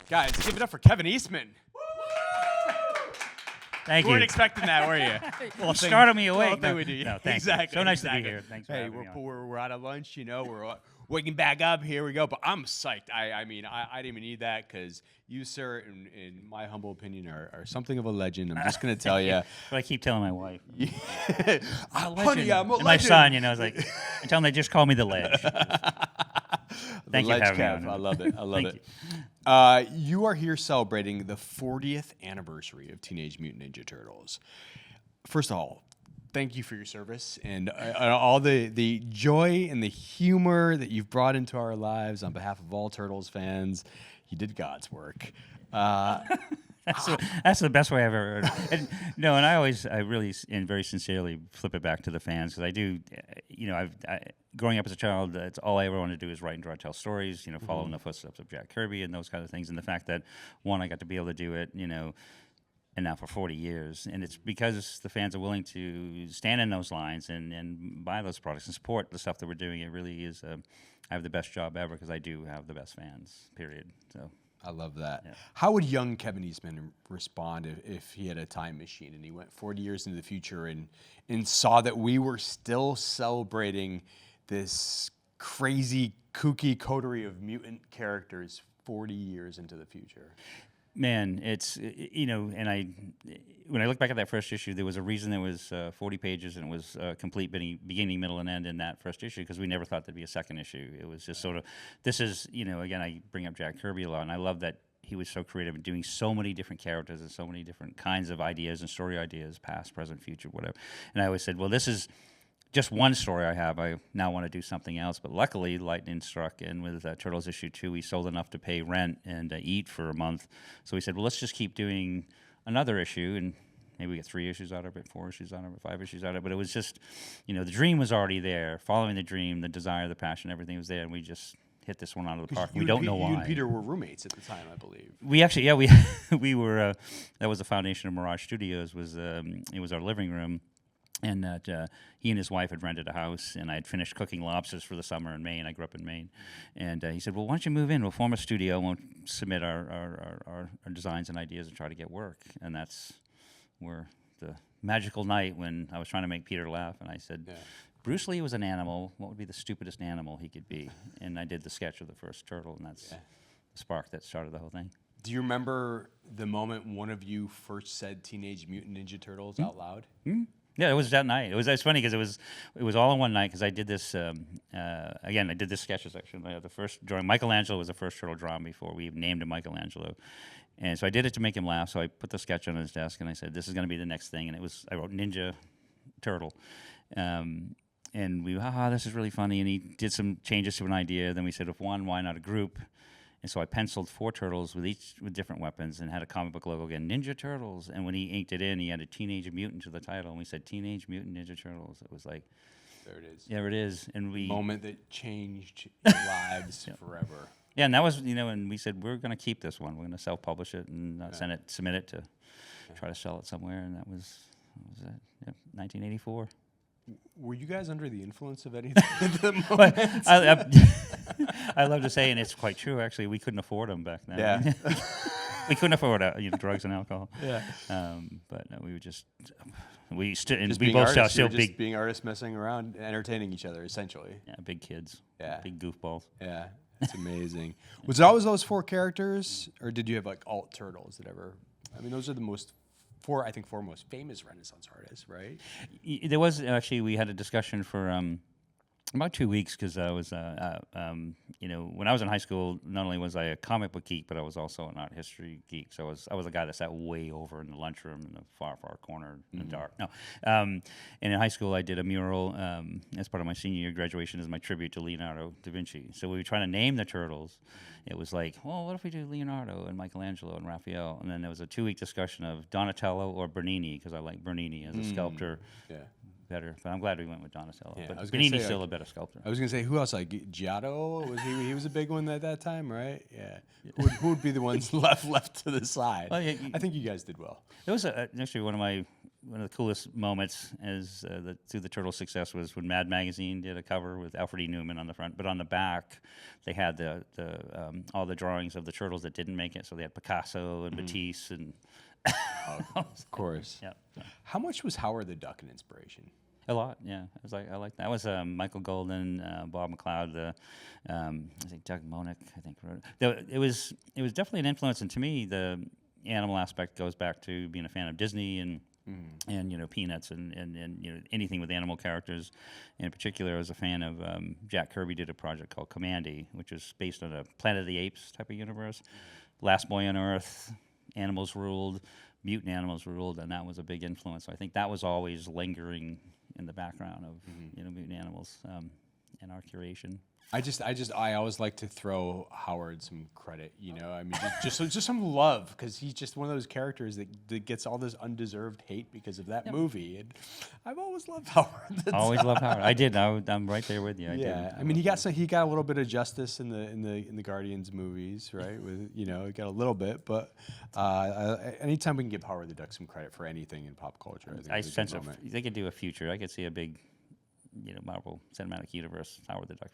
Guys, give it up for Kevin Eastman. Thank You you. weren't expecting that, were you? Well, started me awake. Well, thing we do. No, thank exactly. you. So nice exactly. to be here. Thanks for hey, having me on. we're out of lunch. You know, we're waking back up. Here we go. But I'm psyched. I mean, I didn't even need that because you, sir, in my humble opinion, are something of a legend. I'm just gonna tell you. But I keep telling my wife. Honey, I'm a And my legend. son, you know, is like, I tell him they just call me the Ledge. Thank you for Ledge having me Kev. on. I love it. I love Thank it. You are here celebrating the 40th anniversary of Teenage Mutant Ninja Turtles. First of all, thank you for your service and all the joy and the humor that you've brought into our lives on behalf of all Turtles fans. You did God's work. That's the best way I've ever heard. And, no, and I really and very sincerely flip it back to the fans because I do, you know, growing up as a child, that's all I ever wanted to do is write and draw, tell stories, you know, follow in the footsteps of Jack Kirby and those kind of things. And the fact that, one, I got to be able to do it, you know, and now for 40 years. And it's because the fans are willing to stand in those lines and buy those products and support the stuff that we're doing. It really is, I have the best job ever because I do have the best fans, period. So. I love that. Yeah. How would young Kevin Eastman respond if he had a time machine and he went 40 years into the future and saw that we were still celebrating this crazy, kooky coterie of mutant characters 40 years into the future? Man, it's, you know, and when I look back at that first issue, there was a reason there was 40 pages and it was complete beginning, middle, and end in that first issue because we never thought there'd be a second issue. It was just sort of, this is, you know, again, I bring up Jack Kirby a lot, and I love that he was so creative in doing so many different characters and so many different kinds of ideas and story ideas, past, present, future, whatever. And I always said, well, this is just one story I have. I now want to do something else. But luckily, lightning struck, and with Turtles issue 2, we sold enough to pay rent and eat for a month. So we said, well, let's just keep doing another issue, and maybe we get 3 issues out of it, 4 issues out of it, 5 issues out of it. But it was just, you know, the dream was already there. Following the dream, the desire, the passion, everything was there, and we just hit this one out of the park. We don't know why. You and Peter were roommates at the time, I believe. We actually, yeah, we were. That was the foundation of Mirage Studios. It was our living room. And he and his wife had rented a house, and I had finished cooking lobsters for the summer in Maine. I grew up in Maine. And he said, well, why don't you move in? We'll form a studio. We'll submit our designs and ideas and try to get work. And that's where the magical night when I was trying to make Peter laugh. And I said, yeah. Bruce Lee was an animal. What would be the stupidest animal he could be? And I did the sketch of the first turtle, and that's the spark that started the whole thing. Do you remember the moment one of you first said Teenage Mutant Ninja Turtles out loud? Mm-hmm. Yeah, it was that night. It was funny because it was all in one night because I did this again. I did this sketches section. The first drawing, Michelangelo was the first turtle drawn before we named him Michelangelo, and so I did it to make him laugh. So I put the sketch on his desk and I said, "This is going to be the next thing." And I wrote Ninja Turtle, and we this is really funny. And he did some changes to an idea. Then we said, if one, why not a group? And so I penciled 4 turtles with different weapons and had a comic book logo again, Ninja Turtles. And when he inked it in, he added Teenage Mutant to the title. And we said Teenage Mutant Ninja Turtles. It was like, there it is. There it is. And we moment that changed your lives forever. Yeah, and that was, you know, and we said we're going to keep this one. We're going to self-publish it and submit it to try to sell it somewhere. And that was 1984. Were you guys under the influence of anything at the moment? I love to say, and it's quite true, actually, we couldn't afford them back then. Yeah. We couldn't afford drugs and alcohol. Yeah. But no, we were we both still just big. being artists messing around, entertaining each other, essentially. Yeah, big kids. Yeah. Big goofballs. Yeah, that's amazing. Was it always those 4 characters, or did you have like alt turtles that ever? I mean, those are the four most famous Renaissance artists, right? There was actually, we had a discussion for about 2 weeks because I was, you know, when I was in high school, not only was I a comic book geek, but I was also an art history geek. So I was a guy that sat way over in the lunchroom in the far corner in the dark. No, and in high school I did a mural as part of my senior year graduation as my tribute to Leonardo da Vinci. So we were trying to name the turtles. It was like, well, what if we do Leonardo and Michelangelo and Raphael? And then there was a 2-week discussion of Donatello or Bernini because I like Bernini as a sculptor. Yeah. better. But I'm glad we went with Donatello. Yeah, I but was gonna Benini's say, still like, a better sculptor. I was gonna say, who else? Like Giotto, was he? He was a big one at that time, right? Yeah. Who would be the ones left to the side? Well, yeah, I think you guys did well. It was actually one of the coolest moments as through the Turtle success was when Mad Magazine did a cover with Alfred E. Newman on the front, but on the back they had the all the drawings of the turtles that didn't make it. So they had Picasso and Matisse and Of course. yeah, How much was Howard the Duck an inspiration? a lot. Yeah, I like that. It was Michael Golden, Bob McLeod, I think Doug Monick. I think wrote it. It was definitely an influence, and to me the animal aspect goes back to being a fan of Disney and Peanuts and anything with animal characters. In particular, I was a fan of Jack Kirby did a project called Commandy, which was based on a Planet of the Apes type of universe. Last Boy on Earth, animals ruled, mutant animals ruled, and that was a big influence. So I think that was always lingering in the background of mutant animals and our curation. I always like to throw Howard some credit, I mean, just some love, because he's just one of those characters that gets all this undeserved hate because of that movie. And I've always loved Howard. Always loved Howard. I did. I'm right there with you. I did. I mean, he got a little bit of justice in the Guardians movies, right? With he got a little bit, but anytime we can give Howard the Duck some credit for anything in pop culture, I think I it's a good sense moment. they could do a future. I could see a big, Marvel Cinematic Universe Howard the Duck.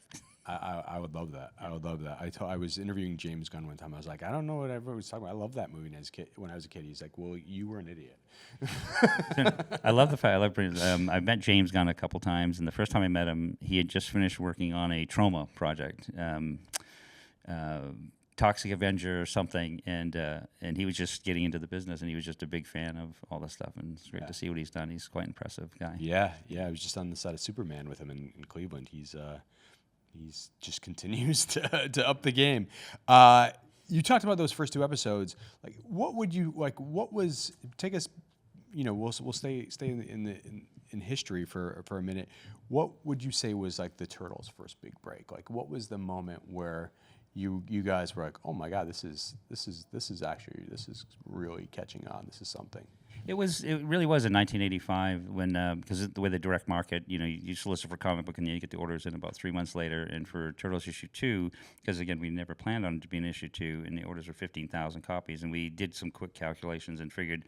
I would love that. I would love that. I was interviewing James Gunn one time. I was like, I don't know what everyone was talking about. I love that movie when I was a kid. He's like, well, you were an idiot. I love the fact. I've met James Gunn a couple times, and the first time I met him, he had just finished working on a Troma project, Toxic Avenger or something, and he was just getting into the business, and he was just a big fan of all this stuff, and it's great to see what he's done. He's quite an impressive guy. Yeah. I was just on the set of Superman with him in Cleveland. He's just continues to up the game. You talked about those first two episodes. Like, what would you like? What was take us? We'll stay in history for a minute. What would you say was like the Turtles' first big break? Like, what was the moment where you guys were like, oh my God, this is really catching on. This is something. It really was in 1985 when because the way the direct market, you solicit for comic book and you get the orders in about 3 months later. And for Turtles issue 2, because again we never planned on it to be an issue 2, and the orders were 15,000 copies, and we did some quick calculations and figured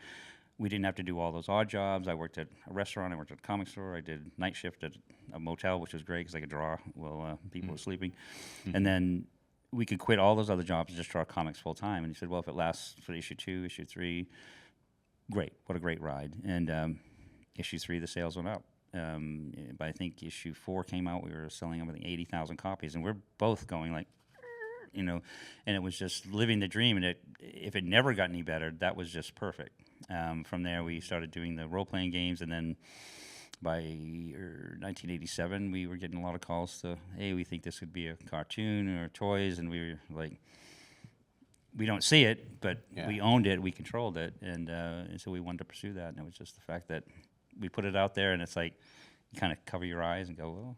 we didn't have to do all those odd jobs. I worked at a restaurant, I worked at a comic store, I did night shift at a motel, which was great because I could draw while people were sleeping, and then we could quit all those other jobs and just draw comics full time. And he said, well, if it lasts for issue 2, issue 3. Great, what a great ride. And issue 3, the sales went up. But I think issue 4 came out, we were selling over 80,000 copies, and we're both going like, and it was just living the dream. And if it never got any better, that was just perfect. From there, we started doing the role-playing games, and then by 1987, we were getting a lot of calls to, hey, we think this could be a cartoon or toys, and we were like, we don't see it, but we owned it, we controlled it, and so we wanted to pursue that. And it was just the fact that we put it out there, and it's like you kind of cover your eyes and go, well,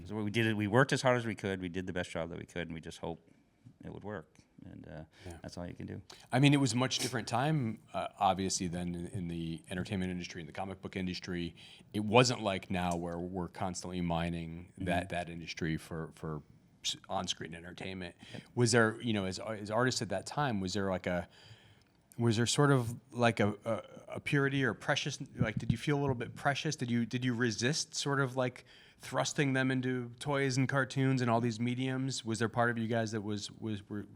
so we did it. We worked as hard as we could. We did the best job that we could, and we just hoped it would work. And that's all you can do. I mean, it was a much different time, obviously, than in the entertainment industry, in the comic book industry. It wasn't like now where we're constantly mining that industry for on-screen entertainment. Was there, as artists at that time, was there sort of like a purity or precious? Like, did you feel a little bit precious? Did you resist sort of like thrusting them into toys and cartoons and all these mediums? Was there part of you guys that were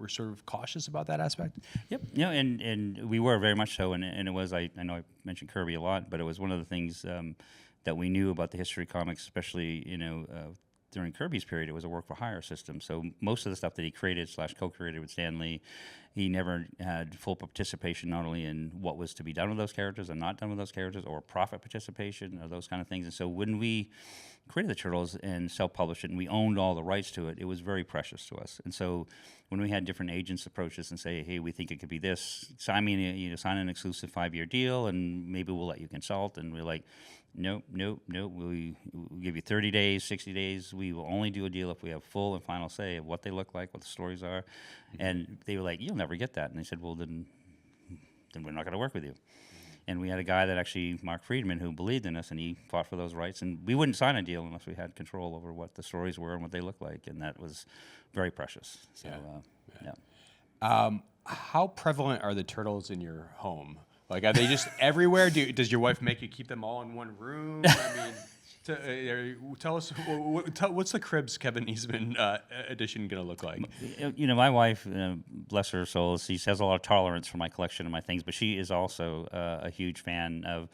sort of cautious about that aspect? Yep. And we were very much so. And it was, I know I mentioned Kirby a lot, but it was one of the things that we knew about the history of comics, especially, during Kirby's period, it was a work-for-hire system. So most of the stuff that he created / co-created with Stan Lee, he never had full participation not only in what was to be done with those characters and not done with those characters, or profit participation or those kind of things. And so when we created the Turtles and self-published it, and we owned all the rights to it, it was very precious to us. And so when we had different agents approach us and say, hey, we think it could be this, sign an exclusive 5-year deal, and maybe we'll let you consult. And we're like, nope. We'll give you 30 days, 60 days. We will only do a deal if we have full and final say of what they look like, what the stories are. And they were like, you'll never get that. And they said, well, then we're not going to work with you. And we had a guy that actually, Mark Friedman, who believed in us, and he fought for those rights. And we wouldn't sign a deal unless we had control over what the stories were and what they looked like, and that was very precious. So, How prevalent are the turtles in your home? Like, are they just everywhere? Does your wife make you keep them all in one room? I mean, tell us what's the Cribs Kevin Eastman edition gonna look like? You know, my wife, bless her soul, she has a lot of tolerance for my collection and my things, but she is also a huge fan of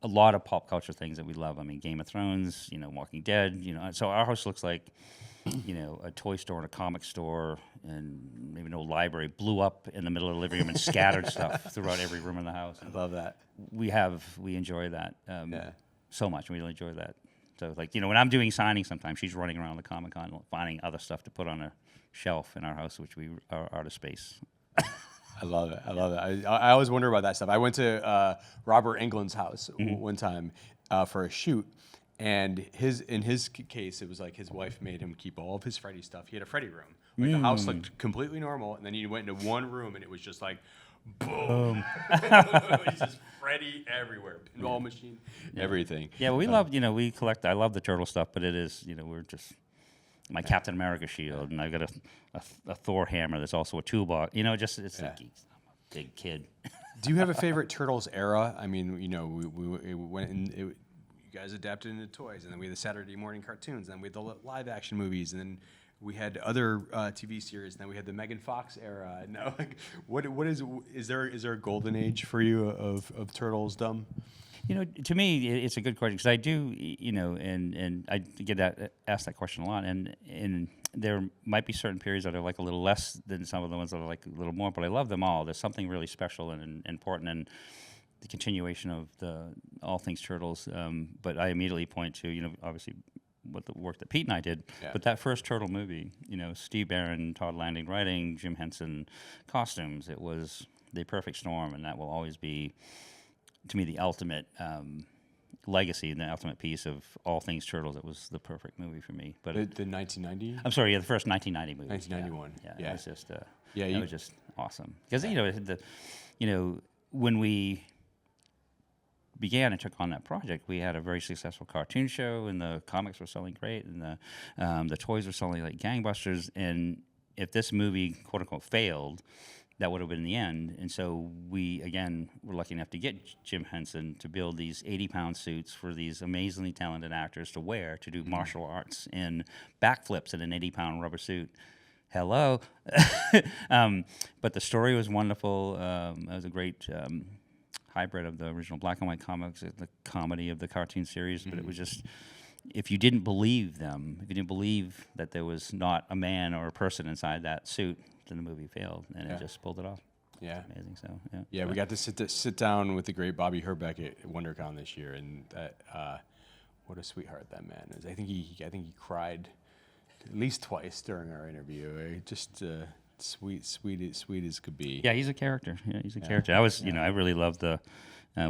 a lot of pop culture things that we love. I mean, Game of Thrones, you know, Walking Dead, you know. So our house looks like, you know, a toy store and a comic store and maybe an old library blew up in the middle of the living room and scattered stuff throughout every room in the house. I love that. We enjoy that so much. We really enjoy that. So, like, you know, when I'm doing signings, sometimes she's running around the Comic Con finding other stuff to put on a shelf in our house, which we are out of space. I love it. I love it. I always wonder about that stuff. I went to Robert Englund's house one time for a shoot, and in his case, it was like his wife made him keep all of his Freddy stuff. He had a Freddy room. Like the house looked completely normal, and then he went into one room, and it was just like, boom. It was just Freddy everywhere, pinball machine, everything. Yeah, well, we love, you know, we collect. I love the turtle stuff, but it is, you know, we're just my Captain America shield, and I've got a Thor hammer that's also a toolbox. You know, just it's like I'm a big kid. Do you have a favorite Turtles era? I mean, you know, we went and you guys adapted into toys, and then we had the Saturday morning cartoons, and then we had the live action movies, and then we had other TV series, and then we had the Megan Fox era. And now, like, what is there a golden age for you of Turtles, Dumb? You know, to me, it's a good question because I do, you know, and I get asked that question a lot, and there might be certain periods that I like a little less than some of the ones that I like a little more, but I love them all. There's something really special and important in the continuation of all things Turtles. But I immediately point to, you know, obviously what the work that Pete and I did, but that first Turtle movie, you know, Steve Barron, Todd Landing writing, Jim Henson costumes, it was the perfect storm, and that will always be, to me, the ultimate legacy and the ultimate piece of all things Turtles. It was the perfect movie for me. But the 1990? I'm sorry, the first 1990 movie. 1991. Yeah. It was just it was just awesome because you know when we began and took on that project, we had a very successful cartoon show, and the comics were selling great, and the toys were selling like gangbusters. And if this movie, quote unquote, failed, that would have been the end. And so we, again, were lucky enough to get Jim Henson to build these 80-pound suits for these amazingly talented actors to wear, to do martial arts and backflips in an 80-pound rubber suit. Hello. But the story was wonderful. It was a great hybrid of the original black and white comics, the comedy of the cartoon series. But it was just, if you didn't believe them, if you didn't believe that there was not a man or a person inside that suit, then the movie failed, and it just pulled it off. Yeah, amazing. So yeah, we got to sit down with the great Bobby Herbeck at WonderCon this year, and that what a sweetheart that man is. I think he cried at least twice during our interview. Just sweet as could be. Yeah, he's a character. Yeah, he's a character. I was, you know, I really loved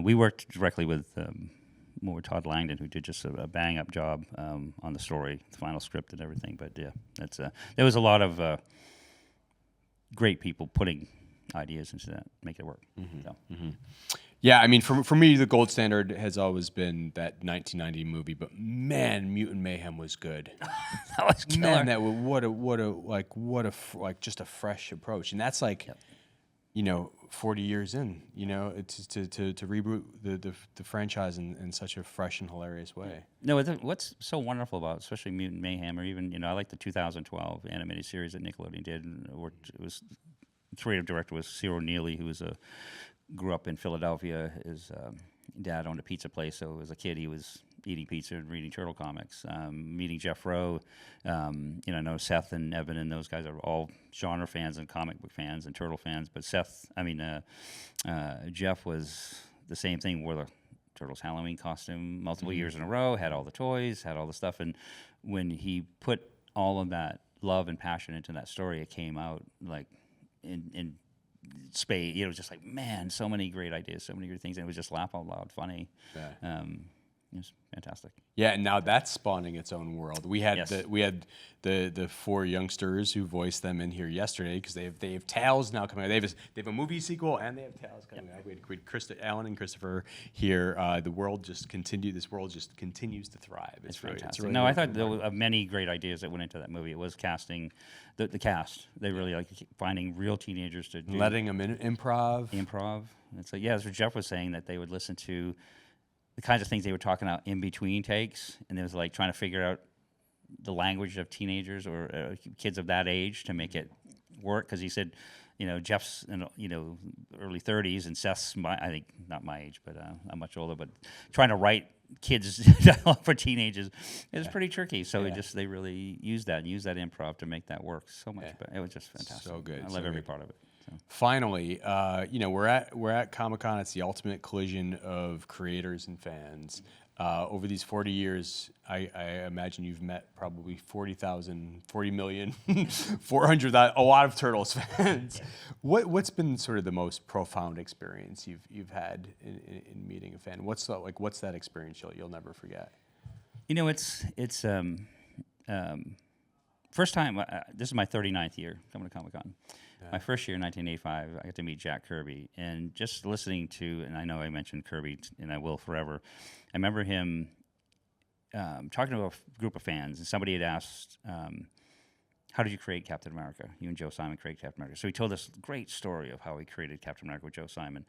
we worked directly with more Todd Langdon, who did just a bang up job on the story, the final script, and everything. But yeah, that's there was a lot of great people putting ideas into that, make it work. So. Yeah, I mean, for me, the gold standard has always been that 1990 movie. But man, Mutant Mayhem was good. That was killer. Man, just a fresh approach, and that's like, you know, 40 years in. You know, it's to reboot the franchise in such a fresh and hilarious way. No, what's so wonderful about, especially Mutant Mayhem, or even, you know, I like the 2012 animated series that Nickelodeon did. It was creative director was Cyril Neely, who grew up in Philadelphia. His dad owned a pizza place, so as a kid he was eating pizza and reading Turtle comics. Meeting Jeff Rowe, you know, I know Seth and Evan and those guys are all genre fans and comic book fans and Turtle fans, but Jeff was the same thing, wore the Turtles Halloween costume multiple years in a row, had all the toys, had all the stuff, and when he put all of that love and passion into that story, it came out like in spades. It was just like, man, so many great ideas, so many great things, and it was just laugh out loud funny. Yeah. It was fantastic. Yeah, and now that's spawning its own world. We had Yes. the four youngsters who voiced them in here yesterday because they have Tales now coming out. They have a movie sequel and they have Tales coming out. We had Alan and Christopher here. This world just continues to thrive. It's really, fantastic. really No, I worth thought it. there were many great ideas that went into that movie. It was casting, the cast. They really like finding real teenagers to do Letting them improv. improv. It's like, yeah, that's what Jeff was saying, that they would listen to the kinds of things they were talking about in between takes, and it was like trying to figure out the language of teenagers or kids of that age to make it work. Because he said, Jeff's in early 30s, and Seth's I think not my age, but I'm much older. But trying to write kids dialogue for teenagers is pretty tricky. So they really used that improv to make that work so much. But it was just fantastic. So good, I so love every good. part of it. So. Finally, we're at Comic-Con. It's the ultimate collision of creators and fans. Over these 40 years, I imagine you've met probably 40 million, 400,000, a lot of Turtles fans. What's been sort of the most profound experience you've had in meeting a fan? What's that experience you'll never forget? It's first time. This is my 39th year coming to Comic-Con. My first year in 1985, I got to meet Jack Kirby, and just listening to, and I know I mentioned Kirby, and I will forever. I remember him talking to a group of fans, and somebody had asked, how did you create Captain America? You and Joe Simon created Captain America. So he told this great story of how he created Captain America with Joe Simon.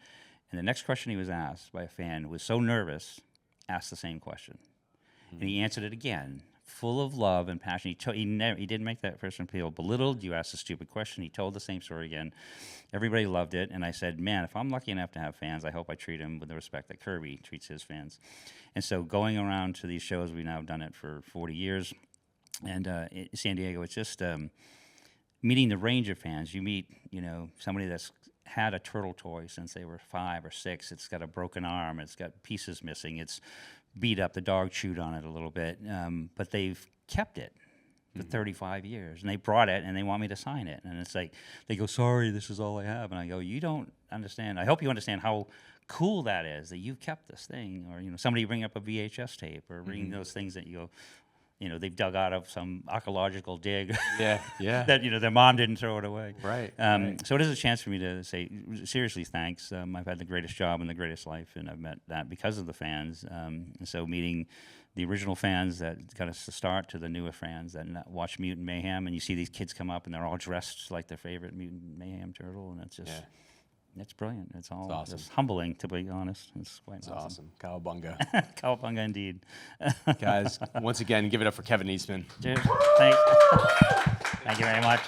And the next question he was asked by a fan who was so nervous, asked the same question. And he answered it again, full of love and passion. He didn't make that person feel belittled. You asked a stupid question. He told the same story again. Everybody loved it. And I said, man, if I'm lucky enough to have fans, I hope I treat them with the respect that Kirby treats his fans. And so going around to these shows, we've now done it for 40 years. And in San Diego, it's just meeting the range of fans. You meet, somebody that's had a turtle toy since they were 5 or 6. It's got a broken arm. It's got pieces missing. It's beat up. The dog chewed on it a little bit. But they've kept it for 35 years. And they brought it, and they want me to sign it. And it's like, they go, sorry, this is all I have. And I go, you don't understand. I hope you understand how cool that is, that you've kept this thing. Or, somebody bring up a VHS tape or bring those things that you go, they've dug out of some archaeological dig. Yeah. that, their mom didn't throw it away. Right. So it is a chance for me to say, seriously, thanks. I've had the greatest job and the greatest life, and I've met that because of the fans. And so meeting the original fans that got us to start to the newer fans that watch Mutant Mayhem, and you see these kids come up and they're all dressed like their favorite Mutant Mayhem turtle, and it's just... Yeah. It's brilliant. It's all awesome. just humbling, to be honest. It's quite It's awesome. Cowabunga. Cowabunga indeed. Guys, once again, give it up for Kevin Eastman. Cheers. Thanks. Thank you very much.